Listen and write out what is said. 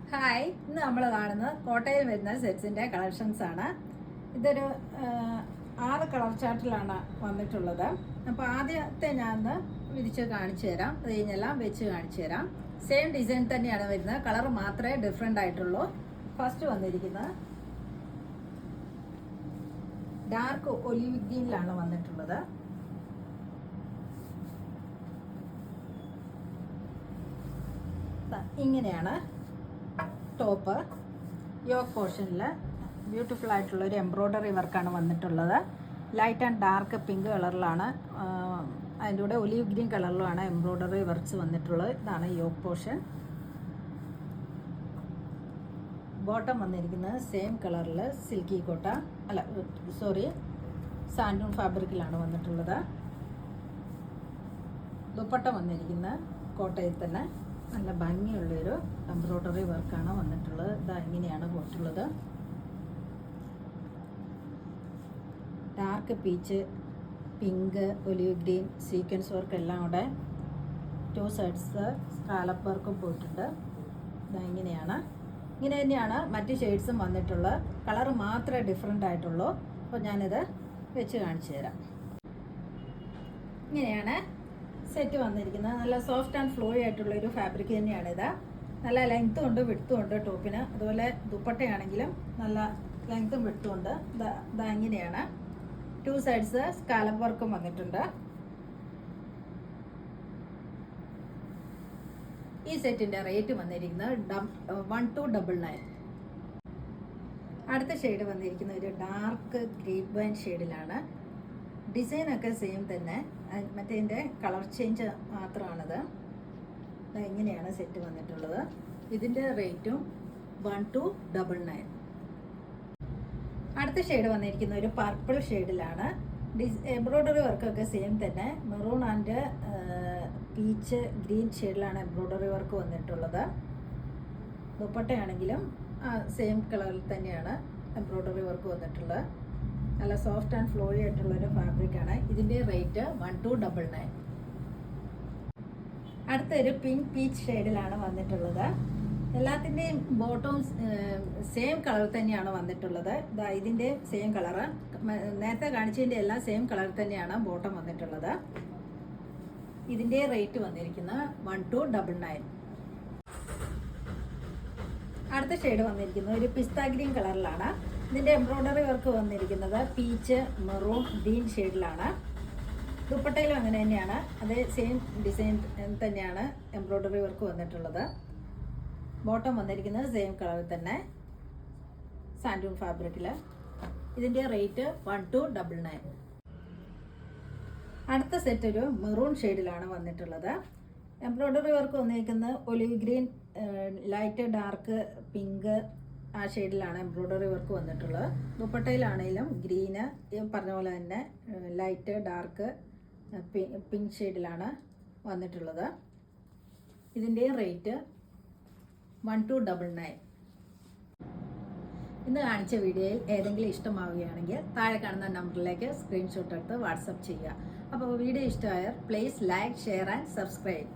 Hi, ഇന്ന് നമ്മൾ കാണുന്നത് കോട്ടയിൽ വരുന്ന സെറ്റ്സിൻ്റെ കളക്ഷൻസ് ആണ്. ഇതൊരു 6 കളർ ചാർട്ടിലാണ് വന്നിട്ടുള്ളത്. അപ്പോൾ ആദ്യത്തെ ഞാനൊന്ന് വിരിച്ച് കാണിച്ചു തരാം, അത് കഴിഞ്ഞെല്ലാം വെച്ച് കാണിച്ചു തരാം. സെയിം ഡിസൈൻ തന്നെയാണ് വരുന്നത്, കളർ മാത്രമേ ഡിഫറെൻ്റ് ആയിട്ടുള്ളൂ. ഫസ്റ്റ് വന്നിരിക്കുന്നത് ഡാർക്ക് ഒലിവ് ഗ്രീനിലാണ് വന്നിട്ടുള്ളത്. ഇങ്ങനെയാണ് ടോപ്പ്. യോക്ക് പോർഷനിൽ ബ്യൂട്ടിഫുൾ ആയിട്ടുള്ള ഒരു എംബ്രോയ്ഡറി വർക്കാണ് വന്നിട്ടുള്ളത്. ലൈറ്റ് ആൻഡ് ഡാർക്ക് പിങ്ക് കളറിലാണ്, അതിൻ്റെ കൂടെ ഒലിവ് ഗ്രീൻ കളറിലുമാണ് എംബ്രോയ്ഡറി വർക്ക്സ് വന്നിട്ടുള്ളത്. ഇതാണ് യോക്ക് പോർഷൻ. ബോട്ടം വന്നിരിക്കുന്നത് സെയിം കളറിൽ സിൽക്കി കോട്ട സാൻഡൂൺ ഫാബ്രിക്കിലാണ് വന്നിട്ടുള്ളത്. ദുപ്പട്ട വന്നിരിക്കുന്ന കോട്ടയിൽ തന്നെ നല്ല ഭംഗിയുള്ളൊരു എംബ്രോയ്ഡറി വർക്കാണ് വന്നിട്ടുള്ളത്. ഇതാ ഇങ്ങനെയാണ് പോയിട്ടുള്ളത്. Dark peach, pink, olive green, sequence work എല്ലാം കൂടെ 2 സൈഡ്സ് സ്കാലപ്പ് വർക്കും പോയിട്ടുണ്ട്. ഇതാ ഇങ്ങനെ തന്നെയാണ് മറ്റ് ഷെയ്ഡ്സും വന്നിട്ടുള്ളത്. കളർ മാത്രമേ ഡിഫറെൻ്റ് ആയിട്ടുള്ളൂ. അപ്പോൾ ഞാനിത് വെച്ച് കാണിച്ചു തരാം. ഇങ്ങനെയാണ് സെറ്റ് വന്നിരിക്കുന്നത്. നല്ല സോഫ്റ്റ് ആൻഡ് ഫ്ലോയി ആയിട്ടുള്ളൊരു ഫാബ്രിക് തന്നെയാണിത്. നല്ല ലെങ്ത്തും ഉണ്ട് വിഡ്ത്തും ഉണ്ട് ടോപ്പിന്. അതുപോലെ ദുപ്പട്ടയാണെങ്കിലും നല്ല ലെങ്ത്തും വിഡ്ത്തും ഉണ്ട്. ഇതാ ഇങ്ങനെയാണ്. 2 സൈഡ്സ് സ്കാലപ്പ് വർക്കും വന്നിട്ടുണ്ട്. ഈ സെറ്റിൻ്റെ റേറ്റ് വന്നിരിക്കുന്നത് 1299. അടുത്ത ഷെയ്ഡ് വന്നിരിക്കുന്ന ഒരു ഡാർക്ക് ഗ്രേപ്പ് വൈൻ ഷെയ്ഡിലാണ്. ഡിസൈനൊക്കെ സെയിം തന്നെ, മറ്റേതിൻ്റെ കളർ ചേഞ്ച് മാത്രമാണിത്. ഇങ്ങനെയാണ് സെറ്റ് വന്നിട്ടുള്ളത്. ഇതിൻ്റെ റേറ്റും 1299. അടുത്ത ഷെയ്ഡ് വന്നിരിക്കുന്ന ഒരു പർപ്പിൾ ഷെയ്ഡിലാണ്. എംബ്രോയ്ഡറി വർക്കൊക്കെ സെയിം തന്നെ. മെറൂൺ ആൻഡ് പീച്ച് ഗ്രീൻ ഷെയ്ഡിലാണ് എംബ്രോയ്ഡറി വർക്ക് വന്നിട്ടുള്ളത്. ദുപ്പട്ടയാണെങ്കിലും സെയിം കളറിൽ തന്നെയാണ് എംബ്രോയ്ഡറി വർക്ക് വന്നിട്ടുള്ളത്. നല്ല സോഫ്റ്റ് ആൻഡ് ഫ്ലോയി ആയിട്ടുള്ളൊരു ഫാബ്രിക്കാണ്. ഇതിൻ്റെ റേറ്റ് 1299. അടുത്തൊരു പിങ്ക് പീച്ച് ഷെയ്ഡിലാണ് വന്നിട്ടുള്ളത്. എല്ലാത്തിൻ്റെയും ബോട്ടവും സെയിം കളർ തന്നെയാണ് വന്നിട്ടുള്ളത്. ഇതിൻ്റെ സെയിം കളറ്, നേരത്തെ കാണിച്ചതിൻ്റെ എല്ലാം സെയിം കളർ തന്നെയാണ് ബോട്ടം വന്നിട്ടുള്ളത്. ഇതിൻ്റെ റേറ്റ് വന്നിരിക്കുന്നത് 1299. അടുത്ത ഷെയ്ഡ് വന്നിരിക്കുന്നത് ഒരു പിസ്ത ഗ്രീൻ കളറിലാണ്. ഇതിൻ്റെ എംബ്രോയ്ഡറി വർക്ക് വന്നിരിക്കുന്നത് പീച്ച്, മെറൂൺ, ഗ്രീൻ ഷെയ്ഡിലാണ്. ദുപ്പട്ടയിലും അങ്ങനെ തന്നെയാണ്, അതേ സെയിം ഡിസൈൻ തന്നെയാണ് എംബ്രോയ്ഡറി വർക്ക് വന്നിട്ടുള്ളത്. ബോട്ടം വന്നിരിക്കുന്നത് സെയിം കളറിൽ തന്നെ സാൻഡൂൺ ഫാബ്രിക്കിൽ. ഇതിൻ്റെ റേറ്റ് 1299. അടുത്ത സെറ്റ് ഒരു മെറൂൺ ഷെയ്ഡിലാണ് വന്നിട്ടുള്ളത്. എംബ്രോയ്ഡറി വർക്ക് വന്നിരിക്കുന്നത് olive green, light dark pink, ആ ഷെയ്ഡിലാണ് എംബ്രോയ്ഡറി വർക്ക് വന്നിട്ടുള്ളത്. ദുപ്പട്ടയിലാണെങ്കിലും ഗ്രീന് പറഞ്ഞ പോലെ തന്നെ ലൈറ്റ് ഡാർക്ക് പിങ്ക് ഷെയ്ഡിലാണ് വന്നിട്ടുള്ളത്. ഇതിൻ്റെ റേറ്റ് 1299. ഇന്ന് കാണിച്ച വീഡിയോയിൽ ഏതെങ്കിലും ഇഷ്ടമാവുകയാണെങ്കിൽ താഴെ കാണുന്ന നമ്പറിലേക്ക് സ്ക്രീൻഷോട്ട് എടുത്ത് വാട്സപ്പ് ചെയ്യുക. അപ്പോൾ വീഡിയോ ഇഷ്ടമായാൽ please like, share and subscribe.